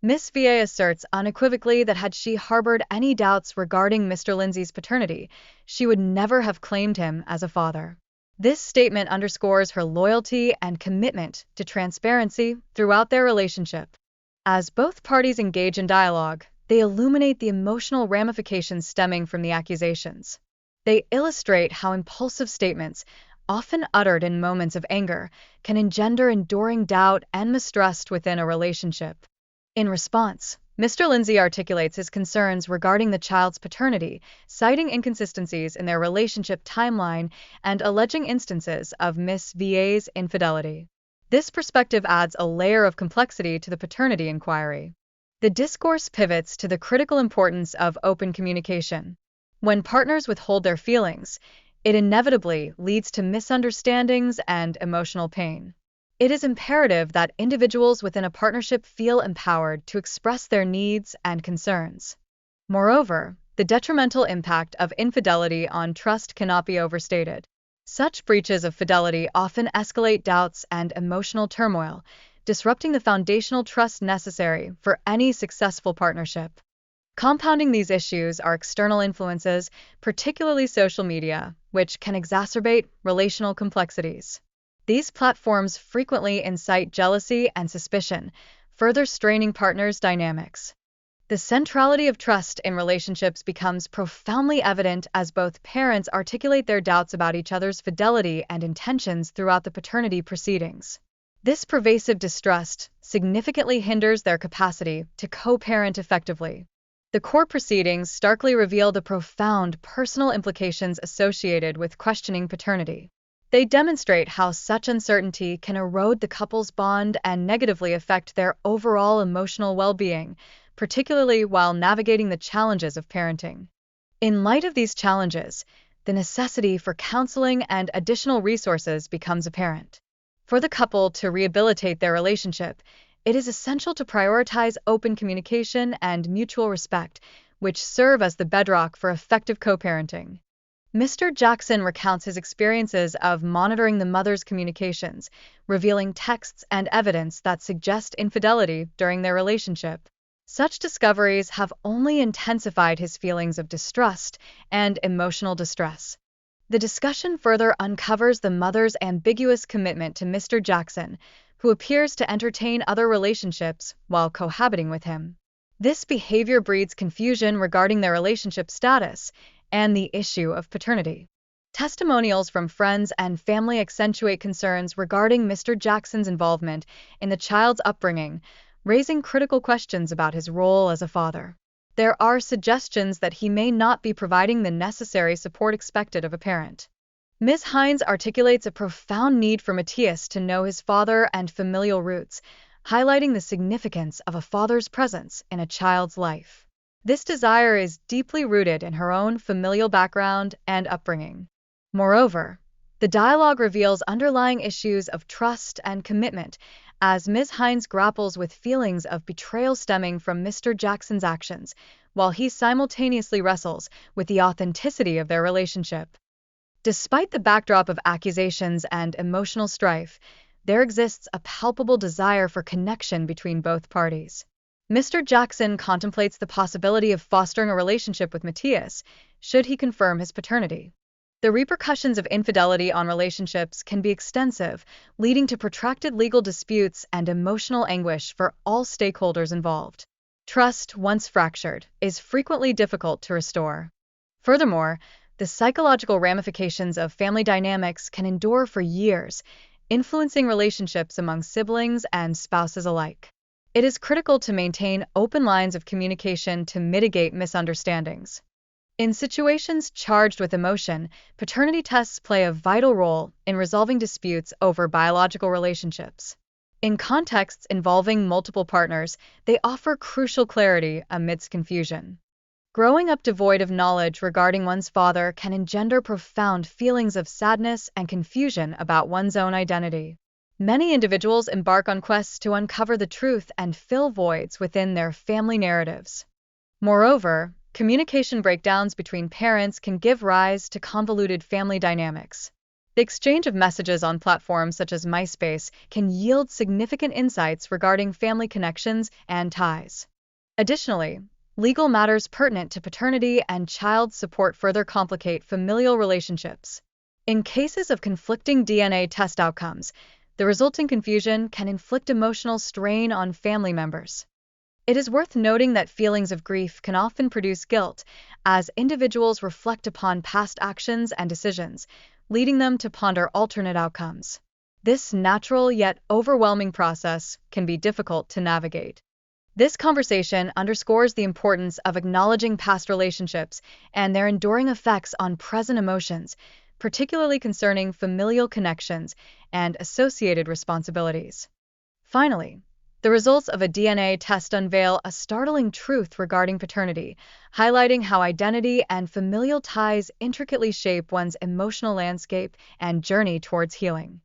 Miss VA asserts unequivocally that had she harbored any doubts regarding Mr. Lindsay's paternity, she would never have claimed him as a father. This statement underscores her loyalty and commitment to transparency throughout their relationship. As both parties engage in dialogue, they illuminate the emotional ramifications stemming from the accusations. They illustrate how impulsive statements, often uttered in moments of anger, can engender enduring doubt and mistrust within a relationship. In response, Mr. Lindsay articulates his concerns regarding the child's paternity, citing inconsistencies in their relationship timeline and alleging instances of Miss VA's infidelity. This perspective adds a layer of complexity to the paternity inquiry. The discourse pivots to the critical importance of open communication. When partners withhold their feelings, it inevitably leads to misunderstandings and emotional pain. It is imperative that individuals within a partnership feel empowered to express their needs and concerns. Moreover, the detrimental impact of infidelity on trust cannot be overstated. Such breaches of fidelity often escalate doubts and emotional turmoil, disrupting the foundational trust necessary for any successful partnership. Compounding these issues are external influences, particularly social media, which can exacerbate relational complexities. These platforms frequently incite jealousy and suspicion, further straining partners' dynamics. The centrality of trust in relationships becomes profoundly evident as both parents articulate their doubts about each other's fidelity and intentions throughout the paternity proceedings. This pervasive distrust significantly hinders their capacity to co-parent effectively. The court proceedings starkly reveal the profound personal implications associated with questioning paternity. They demonstrate how such uncertainty can erode the couple's bond and negatively affect their overall emotional well-being, particularly while navigating the challenges of parenting. In light of these challenges, the necessity for counseling and additional resources becomes apparent. For the couple to rehabilitate their relationship, it is essential to prioritize open communication and mutual respect, which serve as the bedrock for effective co-parenting. Mr. Jackson recounts his experiences of monitoring the mother's communications, revealing texts and evidence that suggest infidelity during their relationship. Such discoveries have only intensified his feelings of distrust and emotional distress. The discussion further uncovers the mother's ambiguous commitment to Mr. Jackson, who appears to entertain other relationships while cohabiting with him. This behavior breeds confusion regarding their relationship status and the issue of paternity. Testimonials from friends and family accentuate concerns regarding Mr. Jackson's involvement in the child's upbringing, raising critical questions about his role as a father. There are suggestions that he may not be providing the necessary support expected of a parent. Ms. Hines articulates a profound need for Matthias to know his father and familial roots, highlighting the significance of a father's presence in a child's life. This desire is deeply rooted in her own familial background and upbringing. Moreover, the dialogue reveals underlying issues of trust and commitment as Ms. Hines grapples with feelings of betrayal stemming from Mr. Jackson's actions, while he simultaneously wrestles with the authenticity of their relationship. Despite the backdrop of accusations and emotional strife, there exists a palpable desire for connection between both parties. Mr. Jackson contemplates the possibility of fostering a relationship with Matthias, should he confirm his paternity. The repercussions of infidelity on relationships can be extensive, leading to protracted legal disputes and emotional anguish for all stakeholders involved. Trust, once fractured, is frequently difficult to restore. Furthermore, the psychological ramifications of family dynamics can endure for years, influencing relationships among siblings and spouses alike. It is critical to maintain open lines of communication to mitigate misunderstandings. In situations charged with emotion, paternity tests play a vital role in resolving disputes over biological relationships. In contexts involving multiple partners, they offer crucial clarity amidst confusion. Growing up devoid of knowledge regarding one's father can engender profound feelings of sadness and confusion about one's own identity. Many individuals embark on quests to uncover the truth and fill voids within their family narratives. Moreover, communication breakdowns between parents can give rise to convoluted family dynamics. The exchange of messages on platforms such as MySpace can yield significant insights regarding family connections and ties. Additionally, legal matters pertinent to paternity and child support further complicate familial relationships. In cases of conflicting DNA test outcomes, the resulting confusion can inflict emotional strain on family members. It is worth noting that feelings of grief can often produce guilt as individuals reflect upon past actions and decisions, leading them to ponder alternate outcomes. This natural yet overwhelming process can be difficult to navigate. This conversation underscores the importance of acknowledging past relationships and their enduring effects on present emotions, particularly concerning familial connections and associated responsibilities. Finally, the results of a DNA test unveil a startling truth regarding paternity, highlighting how identity and familial ties intricately shape one's emotional landscape and journey towards healing.